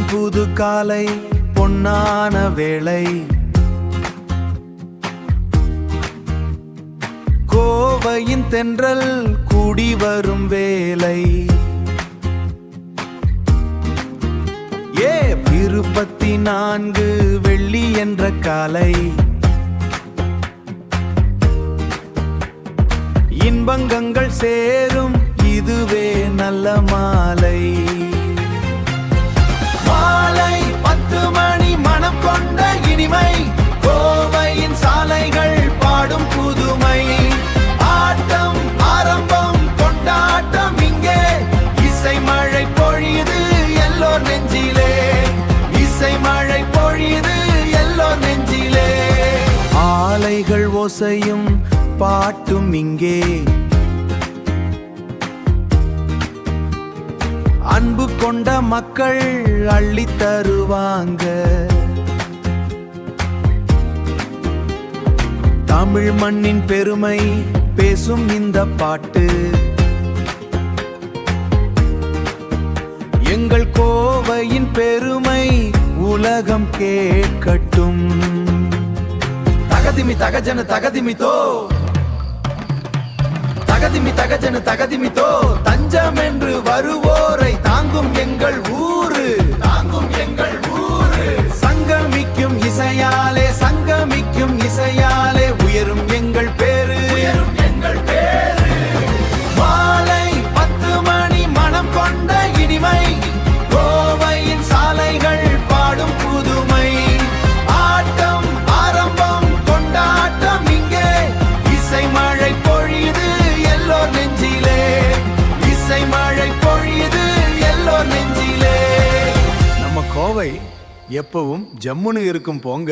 புது காலை பொன்னான வேளை, கோவையின் தென்றல் கூடி வரும் வேலை, 24 வெள்ளி என்ற காலை, இன்பங்கள் சேரும் இதுவே நல்ல மாலை. மாலை 10 மணி மனம் கொண்ட இனிமை, கோவையின் சாலைகள் பாடும் புதுமை, ஆட்டம் ஆரம்பம் கொண்டாட்டம் இங்கே, இசை மழை பொழியுது எல்லோர் நெஞ்சிலே, இசை மழை பொழியுது எல்லோர் நெஞ்சிலே. ஆலைகள் ஓசையும் பாட்டும் இங்கே, அன்பு கொண்ட மக்கள் அள்ளி தருவாங்க. தமிழ் மண்ணின் பெருமை பேசும் இந்த பாட்டு, எங்கள் கோவையின் பெருமை உலகம் கேட்கட்டும். தகதிமி தகஜன தகதிமிதோ, தகதிமி தகஜன தகதிமிதோ, தஞ்சம் என்று வருவோரை தாங்கும் எங்கள் ஊரு, தாங்கும் எங்கள் ஊரு. சங்கமிக்கும் இசையாலே, சங்கமிக்கும் இசையாலே உயரும் எங்கள் பேரு, உயரும் எங்கள் பேரு. மாலை 10 மணி மனம் கொண்ட இனிமை, கோவையின் சாலைகள் பாடும் புதுமை, ஆட்டம் ஆரம்பம் கொண்டாட்டம் இங்கே, இசை மழை பொழியுது எல்லோர் நெஞ்சிலே, இசை மழை பொழியுது எல்லோர் நெஞ்சிலே. நம்ம கோவை எப்பவும் ஜம்முன்னு இருக்கும் போங்க.